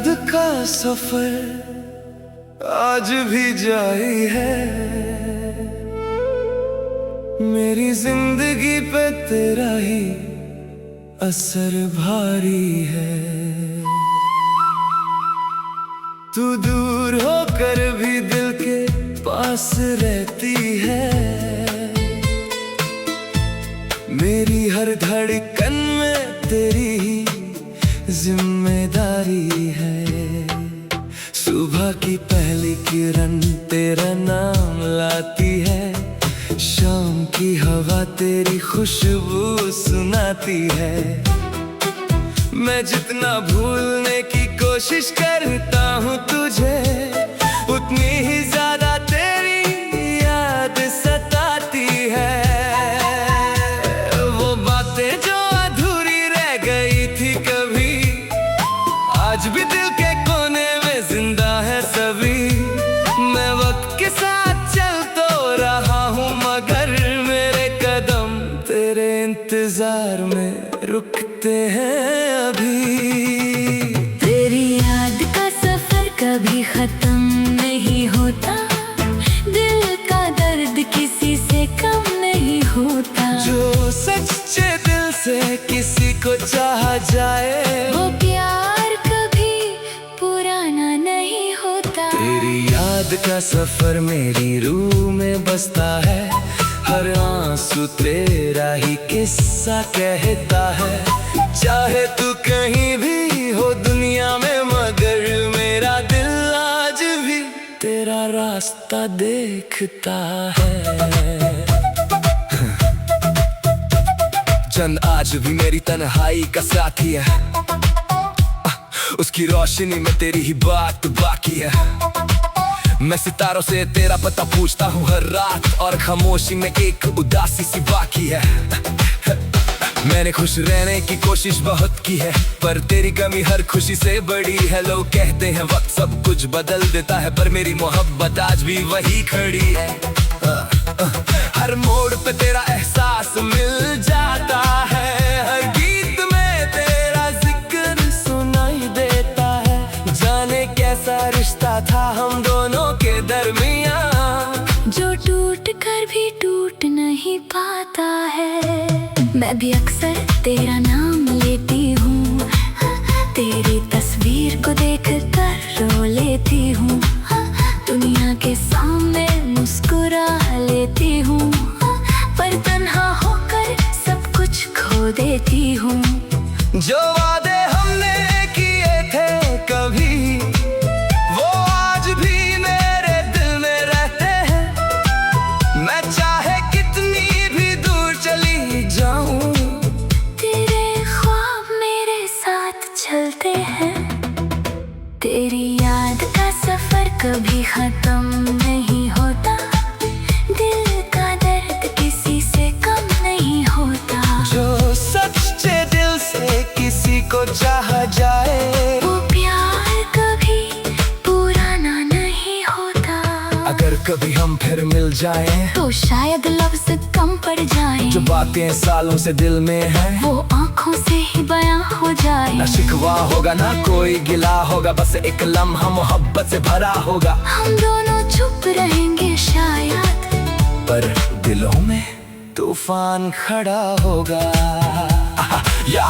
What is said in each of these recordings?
का सफर आज भी जारी है। मेरी जिंदगी पे तेरा ही असर भारी है। तू दूर होकर भी दिल के पास रहती है। मेरी हर धड़कन में तेरी ही जिम्मेदारी है। सुबह की पहली किरण तेरा नाम लाती है। शाम की हवा तेरी खुशबू सुनाती है। मैं जितना भूलने की कोशिश करता हूँ तुझे, उतनी ही ज्यादा तेरी याद सताती है। वो बातें जो अधूरी रह गई थी कभी, आज भी दिल के कोने में जिंदा है सभी। मैं वक्त के साथ चल तो रहा हूँ, मगर मेरे कदम तेरे इंतजार में रुकते हैं अभी। तेरी याद का सफर कभी खत्म नहीं होता। दिल का दर्द किसी से कम नहीं होता। जो सच्चे दिल से किसी को चाहा जाए, वो प्यार कभी पुराना नहीं होता। तेरी याद का सफर मेरी रूह में बसता है। हर आंसू तेरा ही किस्सा कहता है। चाहे तू कहीं भी हो दुनिया में, मगर मेरा दिल आज भी तेरा रास्ता देखता है। चंद आज भी मेरी तन्हाई का साथी है। उसकी रोशनी में तेरी ही बात बाकी है। मैं सितारों से तेरा पता पूछता हूँ हर रात, और खामोशी में एक उदासी सी बाकी है। मैंने खुश रहने की कोशिश बहुत की है, पर तेरी कमी हर खुशी से बड़ी है। लोग कहते हैं वक्त सब कुछ बदल देता है, पर मेरी मोहब्बत आज भी वही खड़ी है। हर मोड़ पे तेरा एहसास मिल जाता है। हर गीत में तेरा जिक्र सुनाई देता है। जाने कैसा रिश्ता था हम दोनों के दरमियां, जो टूट कर भी टूट नहीं पाता है। मैं भी अक्सर तेरा नाम लेती हूँ। तेरी तस्वीर को देख कर रो लेती हूँ। दुनिया के सामने मुस्कुरा लेती हूँ, पर तन्हा होकर सब कुछ खो देती हूँ। जो वादे हमने किए थे कभी, वो आज भी मेरे दिल में रहते हैं। मैं चाहे कितनी भी दूर चली जाऊं, तेरे ख्वाब मेरे साथ चलते हैं। तेरी याद का सफर कभी खत्म नहीं होता। दिल का दर्द किसी से कम नहीं होता। जो सच्चे दिल से किसी को चाहा जाए, वो प्यार कभी पुराना नहीं होता। अगर कभी हम फिर मिल जाएं, तो शायद लफ्ज कम पड़ जाएं। जो बातें सालों से दिल में हैं, वो आंखों से ही बयां हो जाए। ना शिकवा होगा ना कोई गिला होगा, बस एक लम्हा मोहब्बत से भरा होगा। हम दोनों चुप रहेंगे शायद, पर दिलों में तूफान खड़ा होगा।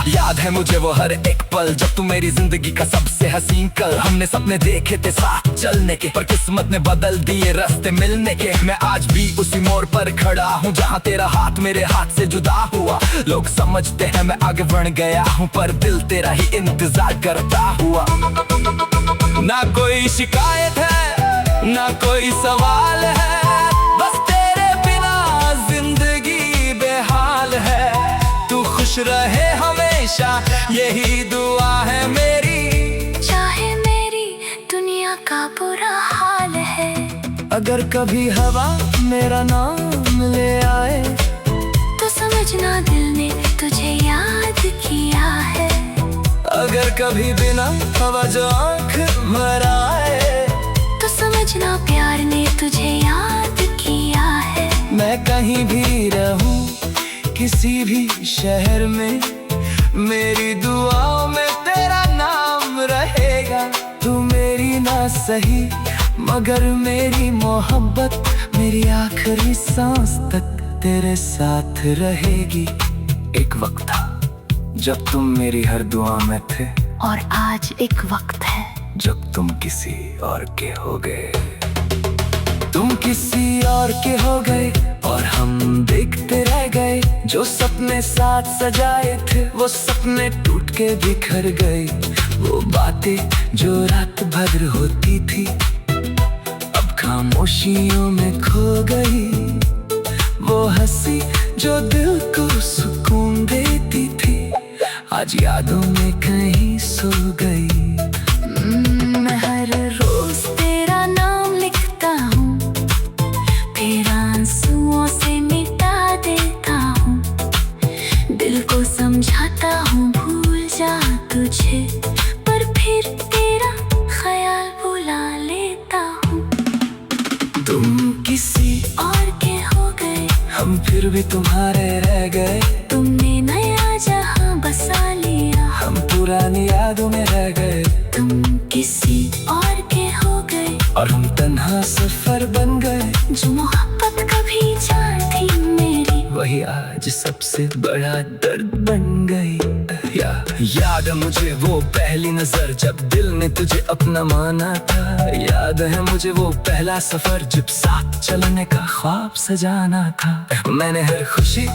याद है मुझे वो हर एक पल, जब तू मेरी जिंदगी का सबसे हसीन कल। हमने सपने देखे थे साथ चलने के, पर किस्मत ने बदल दिए रास्ते मिलने के। मैं आज भी उसी मोड़ पर खड़ा हूँ, जहाँ तेरा हाथ मेरे हाथ से जुदा हुआ। लोग समझते हैं मैं आगे बढ़ गया हूँ, पर दिल तेरा ही इंतजार करता हुआ। ना कोई शिकायत है ना कोई सवाल है, बस तेरे बिना जिंदगी बेहाल है। तू खुश रहे हमेशा, यही दुआ है मेरी। चाहे मेरी दुनिया का बुरा हाल है। अगर कभी हवा मेरा नाम ले आए, तो समझना दिल ने तुझे याद किया है। अगर कभी बिना हवा जो आँख भर आए, तो समझना प्यार ने तुझे याद किया है। मैं कहीं भी रहूं किसी भी शहर में, मेरी दुआओं में तेरा नाम रहेगा। सही, मगर मेरी मोहब्बत मेरी आखिरी सांस तक तेरे साथ रहेगी। एक वक्त था जब तुम मेरी हर दुआ में थे, और आज एक वक्त है जब तुम किसी और के हो गए। तुम किसी और के हो गए और हम देखते रह गए। जो सपने साथ सजाए थे वो सपने टूट के बिखर गए। वो बातें जो रात भर होती थी अब खामोशियों में खो गई। वो हंसी जो दिल को सुकून देती थी आज यादों में कहीं सो गई। मैं हर रोज तेरा नाम लिखता हूँ, फिर आंसुओं से मिटा देता हूँ। दिल को समझाता हूँ भूल जा तुझे, पर फिर तेरा ख्याल बुला लेता हूँ। तुम किसी और के हो गए, हम फिर भी तुम्हारे रह गए। तुमने नया जहां बसा लिया, हम पुरानी यादों में रह गए। तुम किसी और के हो गए और हम तन्हा सफर बन गए। जो मोहब्बत कभी जान थी मेरी, वही आज सबसे बड़ा दर्द बन गई। याद है मुझे वो पहली नजर जब दिल ने तुझे अपना माना था। याद है मुझे वो पहला सफर जब साथ चलने का ख्वाब सजाना था। मैंने हर खुशी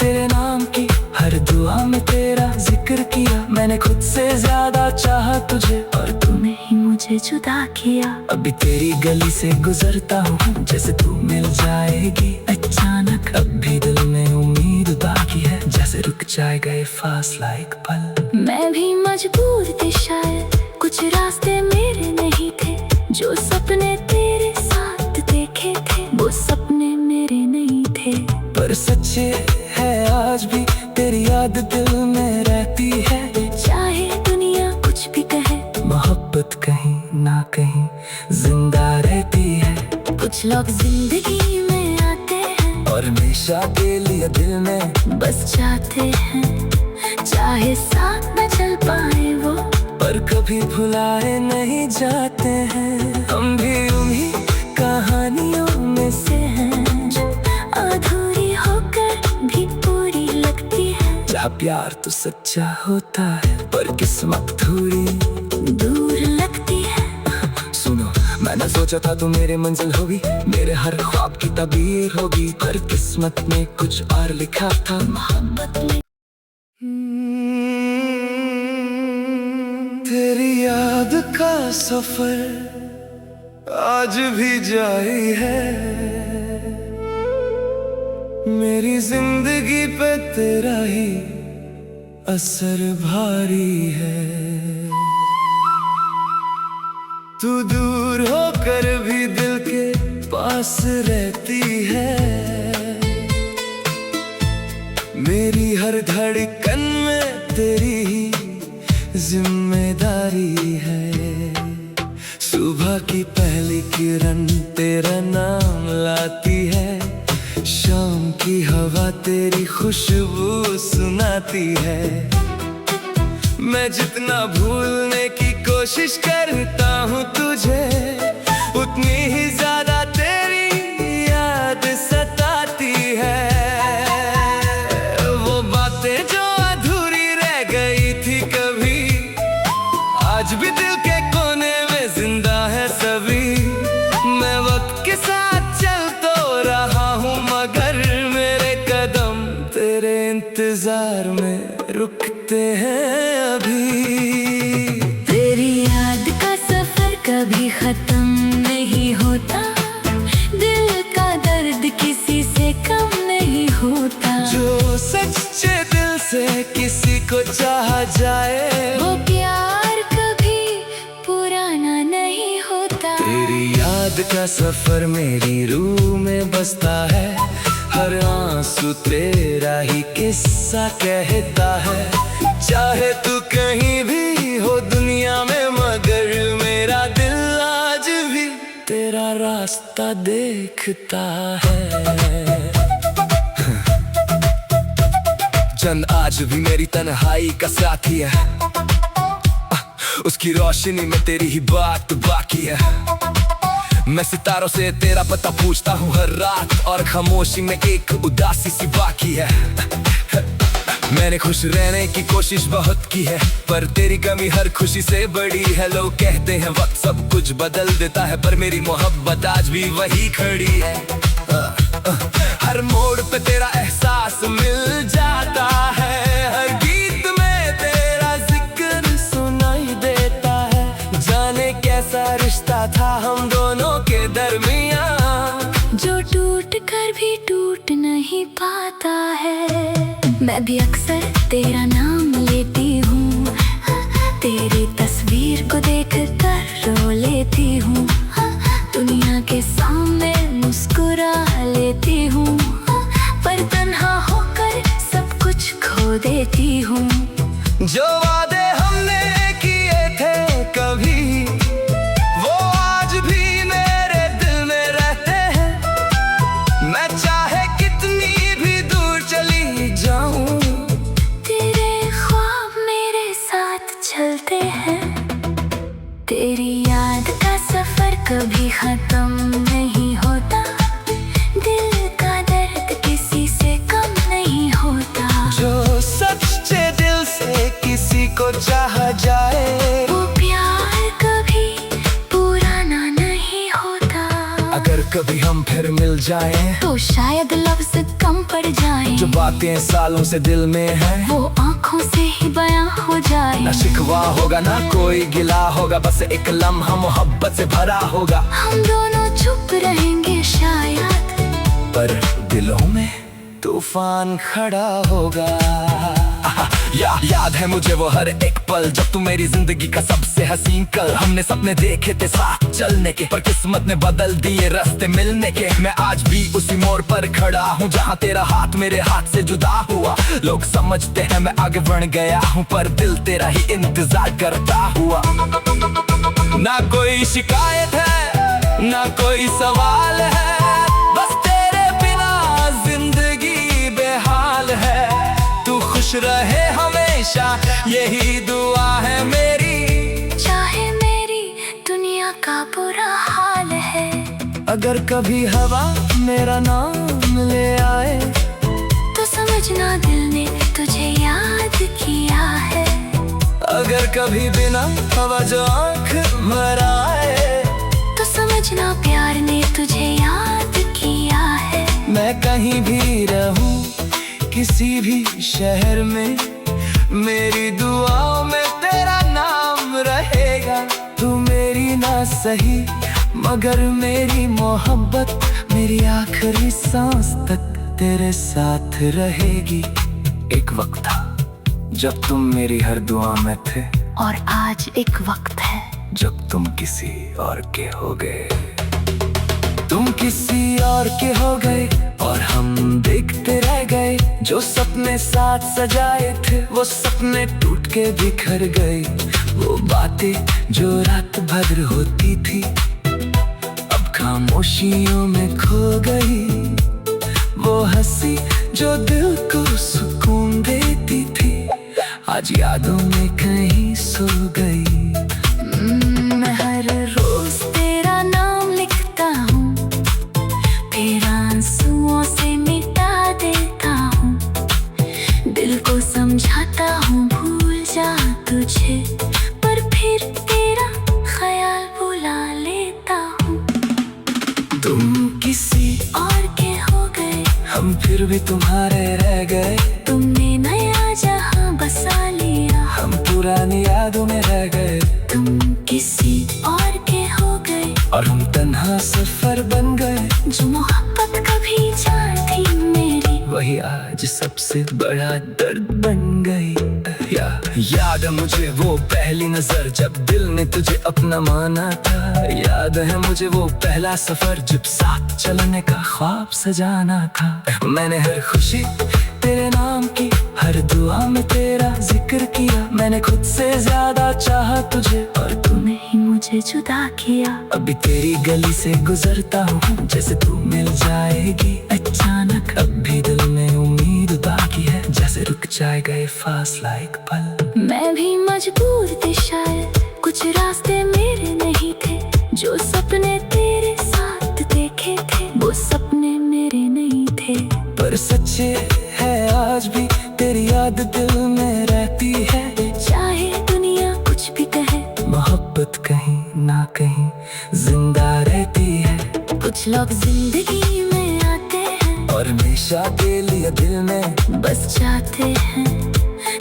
तेरे नाम की, हर दुआ में तेरा जिक्र किया। मैंने खुद से ज्यादा चाहा तुझे और तूने ही मुझे जुदा किया। अभी तेरी गली से गुजरता हूँ जैसे तू मिल जाएगी अचानक। अब भी दिल में उम्मीद बाकी है, जैसे रुक जाएगा ये फासला एक पल। मैं भी मजबूर थी शायद, कुछ रास्ते मेरे नहीं थे। जो सपने तेरे साथ देखे थे वो सपने मेरे नहीं थे। पर सच्चे है आज भी तेरी याद दिल में रहती है। चाहे दुनिया कुछ भी कहे, मोहब्बत कहीं ना कहीं जिंदा रहती है। कुछ लोग जिंदगी में आते हैं और हमेशा के लिए दिल में बस जाते हैं। चाहे साथ न चल पाए वो, पर कभी भुलाए नहीं जाते हैं। हम भी उन्हीं कहानियों में से हैं जो अधूरी होकर भी पूरी लगती है। जहाँ प्यार तो सच्चा होता है पर किस्मत थोड़ी दूर लगती है। सुनो, मैंने सोचा था तू मेरे मंजिल होगी, मेरे हर ख्वाब की तबीर होगी। पर किस्मत में कुछ और लिखा था। मोहब्बत में तेरी याद का सफर आज भी जारी है। मेरी जिंदगी पे तेरा ही असर भारी है। तू दूर होकर भी दिल के पास रहती है। मेरी हर धड़कन में तेरी ही जिम्मेदारी है। सुबह की पहली किरण तेरा नाम लाती है। शाम की हवा तेरी खुशबू सुनाती है। मैं जितना भूलने की कोशिश करता हूँ तुझे, उतनी ही ज्यादा तेरी याद सताती है। वो बातें जो अधूरी रह गई थी कभी, आज भी दिल के कोने में जिंदा है सभी। मैं वक्त के साथ चल तो रहा हूँ मगर मेरे कदम तेरे इंतजार में रुकते हैं अभी। तेरी याद का सफर कभी खत्म नहीं होता। दिल का दर्द किसी से कम नहीं होता। जो सच्चे दिल से किसी को चाहा जाए वो प्यार कभी पुराना नहीं होता। तेरी याद का सफर मेरी रूह में बसता है। हर आंसू तेरा ही किस्सा कहता है। चाहे तू कहीं भी हो दुनिया में मगर मेरा दिल आज भी तेरा रास्ता देखता है। चंद आज भी मेरी तन्हाई का साथी है। उसकी रोशनी में तेरी ही बात बाकी है। मैं सितारों से तेरा पता पूछता हूँ हर रात, और खामोशी में एक उदासी सी बाकी है। मैंने खुश रहने की कोशिश बहुत की है, पर तेरी कमी हर खुशी से बड़ी है। लोग कहते हैं वक्त सब कुछ बदल देता है, पर मेरी मोहब्बत आज भी वही खड़ी है। हर मोड़ पे तेरा एहसास मिल जाता है, हर गीत में तेरा जिक्र सुनाई देता है। जाने कैसा रिश्ता था हम दोनों के दरमियां, जो टूट कर भी टूट नहीं पाता है। मैं भी अक्सर तेरा नाम लेती हूँ, तेरी तस्वीर को देख कर रो लेती हूँ। दुनिया के सामने मुस्कुरा लेती हूँ, पर तन्हा होकर सब कुछ खो देती हूँ। जो वादे हमने किए थे कभी, वो आज भी मेरे दिल में रहते हैं। मैं चाहे कितनी भी दूर चली जाऊं, तेरे ख्वाब मेरे साथ चलते हैं। तेरी याद का सफर कभी खत्म नहीं होता, दिल का दर्द किसी से कम नहीं होता। जो सच्चे दिल से किसी को चाहा जाए, वो प्यार कभी पुराना नहीं होता। अगर कभी हम फिर मिल जाएं, तो शायद लफ्ज़ कम पड़ जाएं। जो बातें सालों से दिल में हैं, वो आँखों से ही बयां हो जाए। ना शिकवा होगा ना कोई गिला होगा, बस एक लम्हा मोहब्बत से भरा होगा। हम दोनों चुप रहेंगे शायद, पर दिलों में तूफान खड़ा होगा। याद है मुझे वो हर एक पल, जब तू मेरी जिंदगी का सबसे हसीन कल। हमने सपने देखे थे साथ चलने के, पर किस्मत ने बदल दिए रास्ते मिलने के। मैं आज भी उसी मोड़ पर खड़ा हूँ, जहाँ तेरा हाथ मेरे हाथ से जुदा हुआ। लोग समझते हैं मैं आगे बढ़ गया हूँ, पर दिल तेरा ही इंतजार करता हुआ। ना कोई शिकायत है ना कोई सवाल है, बस तेरे बिना जिंदगी बेहाल है। तू खुश रहे हमेशा, यही दुआ है मेरी, चाहे मेरी दुनिया का बुरा हाल है। अगर कभी हवा मेरा नाम ले आए, तो समझना दिल ने तुझे याद किया है। अगर कभी बिना हवा जो आँख भर आए, तो समझना प्यार ने तुझे याद किया है। मैं कहीं भी रहूं किसी भी शहर में, मेरी दुआओं में तेरा नाम रहेगा। तू मेरी ना सही, मगर मेरी मोहब्बत मेरी आखिरी सांस तक तेरे साथ रहेगी। एक वक्त था जब तुम मेरी हर दुआ में थे, और आज एक वक्त है जब तुम किसी और के हो गए। तुम किसी और के हो गए और हम देखते रह गए। जो सपने साथ सजाए थे, वो सपने टूट के बिखर गए। वो बातें जो रात भर होती थी, अब खामोशियों में खो गई। वो हंसी जो दिल को सुकून देती थी, आज यादों में कहीं सो गई। मैं हर रोज तेरा नाम लिखता हूँ, फिर आंसुओं से मिटा देता हूँ। दिल को समझाता हूँ भूल जा तुझे, पर फिर तेरा ख्याल बुला लेता हूँ। तुम किसी और के हो गए, हम फिर भी तुम्हारे रह गए। तुमने नया जहां बसा लिया, हम पुरानी यादों में रह गए। तुम किसी और के हो गए और हम तन्हा सफर बन गए। जो मोहब्बत कभी जान थी मेरी, वही आज सबसे बड़ा दर्द बन गई। याद है मुझे वो पहली नजर, जब दिल ने तुझे अपना माना था। याद है मुझे वो पहला सफर, जब साथ चलने का ख्वाब सजाना था। मैंने हर खुशी तेरे नाम की, हर दुआ में तेरा जिक्र किया। मैंने खुद से ज्यादा चाहा तुझे, और तूने ही मुझे जुदा किया। अभी तेरी गली से गुजरता हूँ, जैसे तू मिल जाएगी अचानक। अब भी दिल में उम्मीद बाकी है, जैसे रुक जाएगा ये फासला एक पल। मैं भी मजबूर थी शायद, कुछ रास्ते मेरे नहीं थे, जो सपने तेरे साथ देखे थे वो सपने मेरे नहीं थे। पर सच्चे है आज भी तेरी याद दिल में रहती है। चाहे दुनिया कुछ भी कहे, मोहब्बत कहीं ना कहीं जिंदा रहती है। कुछ लोग जिंदगी में आते हैं और हमेशा के लिए दिल में बस जाते हैं।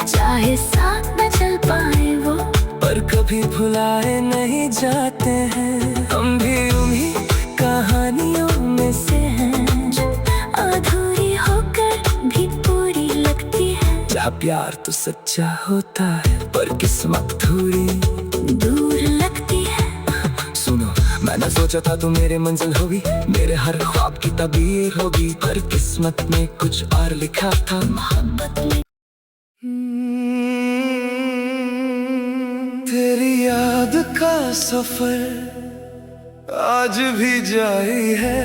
चाहे साथ न चल पाए वो, पर कभी भुलाए नहीं जाते हैं। हम भी उन्हीं कहानियों में से हैं, जो अधूरी होकर भी पूरी लगती है। जहाँ प्यार तो सच्चा होता है पर किस्मत थोड़ी दूर लगती है। सुनो, मैंने सोचा था तू मेरे मंजिल होगी, मेरे हर ख्वाब की तबीर होगी, पर किस्मत में कुछ और लिखा था। मोहब्बत में तेरी याद का सफर आज भी जारी है।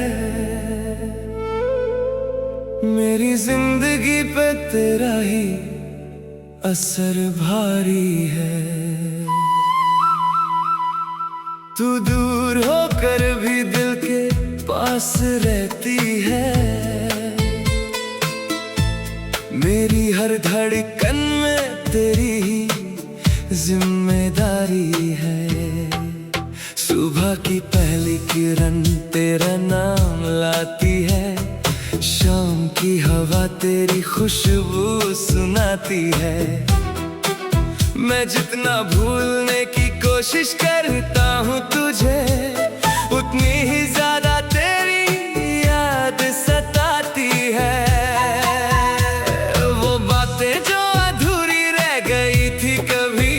मेरी जिंदगी पे तेरा ही असर भारी है। तू दूर होकर भी दिल के पास रहती है। मेरी हर धड़कन में तेरी ही जिम्मेदारी है। सुबह की पहली किरण तेरा नाम लाती है, शाम की हवा तेरी खुशबू सुनाती है। मैं जितना भूलने की कोशिश करता हूँ तुझे, उतनी ही ज्यादा तेरी याद सताती है। वो बातें जो अधूरी रह गई थी कभी,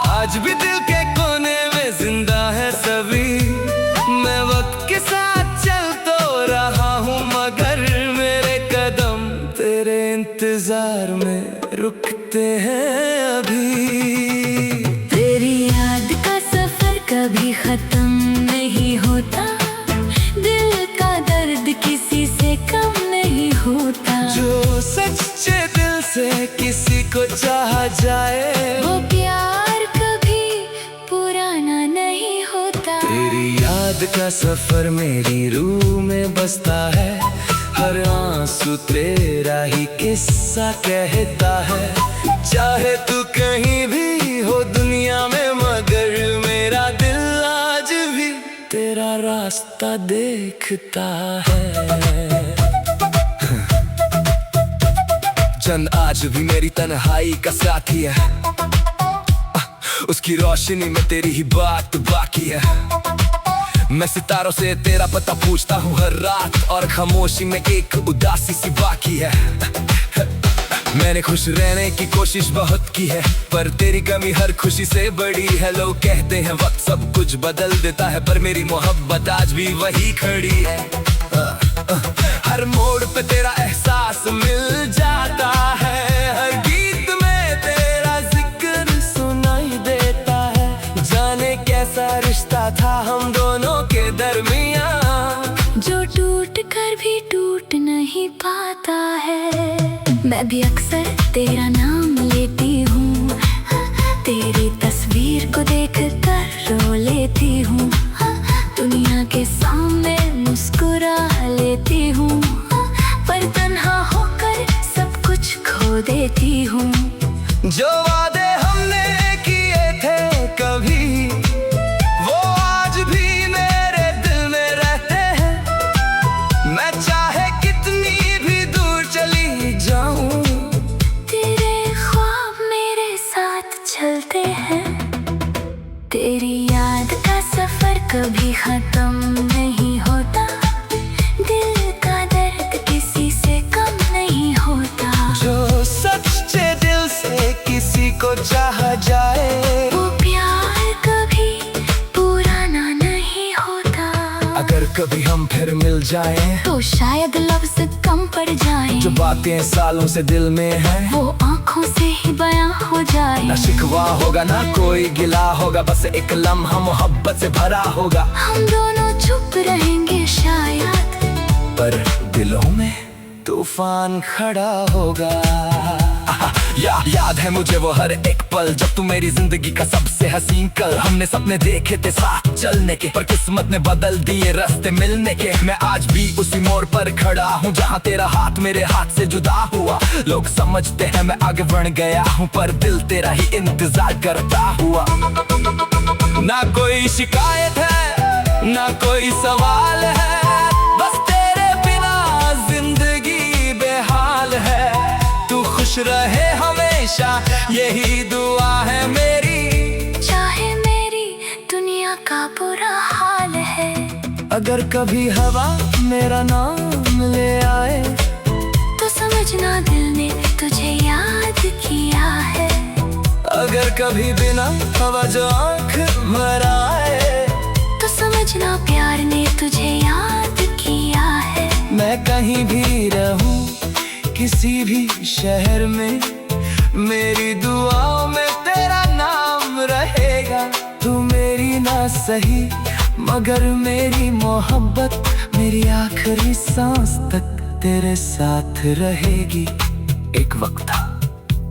आज भी दिल के कोने में जिंदा है सभी। मैं वक्त के साथ चल तो रहा हूँ, मगर मेरे कदम तेरे इंतजार में रुकते हैं अभी। तेरी याद का सफर कभी खत्म नहीं होता, दिल का दर्द किसी से कम नहीं होता। जो सच्चे दिल से किसी को चाहा जाए, वो प्यार कभी पुराना नहीं होता। तेरी याद का सफर मेरी रूह में बसता है। हर आंसू तेरा ही किस्सा कहता है। चाहे तू कहीं भी हो दुनिया में, मगर मेरा दिल आज भी तेरा रास्ता देखता है। चंद आज भी मेरी तन्हाई का साथी है, उसकी रोशनी में तेरी ही बात बाकी है। मैं सितारों से तेरा पता पूछता हूँ हर रात, और खामोशी में एक उदासी सी बाकी है। मैंने खुश रहने की कोशिश बहुत की है, पर तेरी कमी हर खुशी से बड़ी है। लोग कहते हैं वक्त सब कुछ बदल देता है, पर मेरी मोहब्बत आज भी वही खड़ी है। हर मोड़ पे तेरा एहसास मिल जाता है, हर गीत में तेरा जिक्र सुनाई देता है। जाने कैसा रिश्ता था हम दोनों के दरमियान, जो टूट कर भी टूट नहीं पाता है। मैं भी अक्सर तेरा नाम लेती हूँ, तेरी तस्वीर को देख कर रो लेती हूँ। दुनिया के सामने मुस्कुरा लेती हूँ, पर तन्हा होकर सब कुछ खो देती हूँ। जो वादे हमने किए थे कभी, वो आज भी मेरे दिल में रहते हैं। मैं चाहे कितनी भी दूर चली जाऊं, तेरे ख्वाब मेरे साथ चलते हैं। तेरी याद का सफर कभी खत्म नहीं होता, दिल का दर्द किसी से कम नहीं होता। जो सच्चे दिल से किसी को चाहा जाए, वो प्यार कभी पुराना नहीं होता। अगर कभी हम फिर मिल जाएं, तो शायद लफ्ज कम पड़ जाएं। जो बातें सालों से दिल में हैं, वो आंखों से ही बयां हो जाए। ना शिकवा होगा ना कोई गिला होगा, बस एक लम्हा मोहब्बत से भरा होगा। हम दोनों चुप रहेंगे शायद, पर दिलों में तूफान खड़ा होगा। याद है मुझे वो हर एक पल जब तू मेरी जिंदगी का सबसे हसीन कल। हमने सपने देखे थे साथ चलने के, पर किस्मत ने बदल दिए रास्ते मिलने के। मैं आज भी उसी मोड़ पर खड़ा हूँ जहाँ तेरा हाथ मेरे हाथ से जुदा हुआ। लोग समझते हैं मैं आगे बढ़ गया हूँ, पर दिल तेरा ही इंतजार करता हुआ। ना कोई शिकायत है ना कोई सवाल है, बस तेरे बिना जिंदगी बेहाल है। तू खुश रहे हमेशा यही दुआ है मेरी, चाहे मेरी दुनिया का बुरा हाल है। अगर कभी हवा मेरा नाम ले आए तो समझना दिल ने तुझे याद किया है। अगर कभी बिना हवा जो आँख भर आए तो समझना प्यार ने तुझे याद किया है। मैं कहीं भी रहूं किसी भी शहर में, मेरी दुआओं में तेरा नाम रहेगा। तू मेरी ना सही मगर मेरी मोहब्बत, मेरी आखिरी सांस तक तेरे साथ रहेगी। एक वक्त था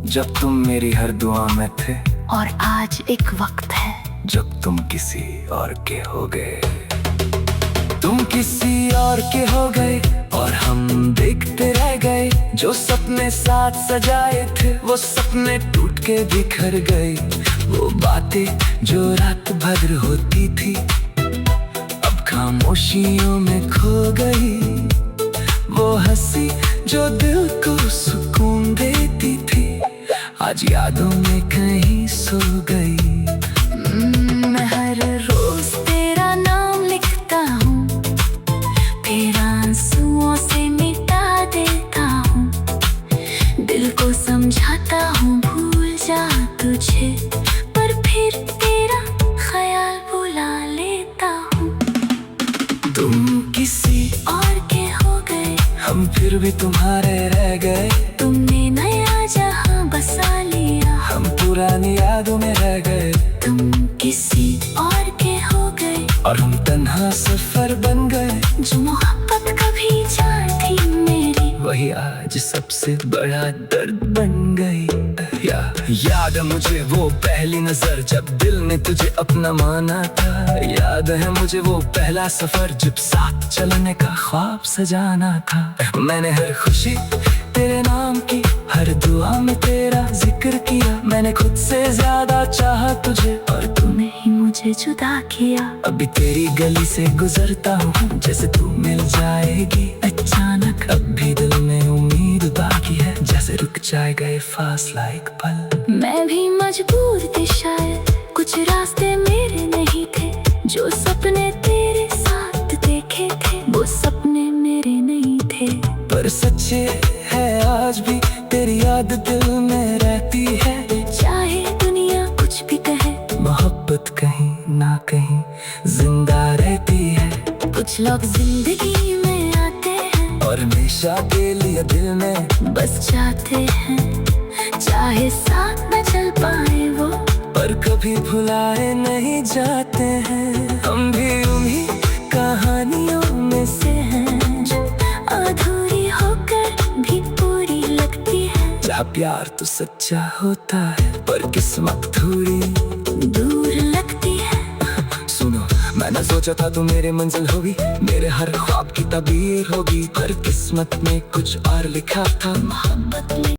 जब तुम मेरी हर दुआ में थे, और आज एक वक्त है जब तुम किसी और के हो गए। तुम किसी और के हो गए और हम देखते रह गए। जो सपने साथ सजाए थे वो सपने टूट के बिखर गए। वो बातें जो रात भर होती थी अब खामोशियों में खो गई। वो हंसी जो दिल को सुकून देती थी आज यादों में कहीं सो गई। मैं हर रोज तेरा नाम लिखता हूँ, फिर आंसुओं से मिटा देता हूँ। दिल को समझाता हूँ भूल जा तुझे, पर फिर तेरा ख्याल बुला लेता हूँ। तुम किसी और के हो गए, हम फिर भी तुम्हारे रह गए। तुमने नया जहां बसा लिया, हम पुरानी यादों में रह गए। तुम किसी और के हो गए और हम तन्हा सफर बन गए। जो मोहब्बत कभी जान थी मेरी, वही आज सबसे बड़ा दर्द बन गई। याद है मुझे वो पहली नजर जब दिल ने तुझे अपना माना था। याद है मुझे वो पहला सफर जब साथ चलने का ख्वाब सजाना था। मैंने हर खुशी तेरे नाम की, हर दुआ में तेरा जिक्र किया। मैंने खुद से ज्यादा चाहा तुझे और तूने ही मुझे जुदा किया। अभी तेरी गली से गुजरता हूँ जैसे तू मिल जाएगी अचानक। अब भी दिल में उम्मीद बाकी है, जैसे रुक जाएगा ये फासला एक पल। मैं भी मजबूर थी शायद, कुछ रास्ते मेरे नहीं थे। जो सपने तेरे साथ देखे थे वो सपने मेरे नहीं थे। पर सच्चे है आज भी तेरी याद दिल में रहती है। चाहे दुनिया कुछ भी कहे, मोहब्बत कहीं ना कहीं जिंदा रहती है। कुछ लोग जिंदगी में आते हैं और हमेशा के लिए दिल में बस जाते हैं। चाहे साथ न चल पाए वो, पर कभी भुलाए नहीं जाते हैं। हम भी उन्हीं कहानियों में से हैं जो अधूरी होकर भी पूरी लगती है। जहाँ प्यार तो सच्चा होता है पर किस्मत थोड़ी दूर लगती है। सुनो, मैंने सोचा था तू मेरे मंजिल होगी, मेरे हर ख्वाब की तबीर होगी। पर किस्मत में कुछ और लिखा था, मोहब्बत में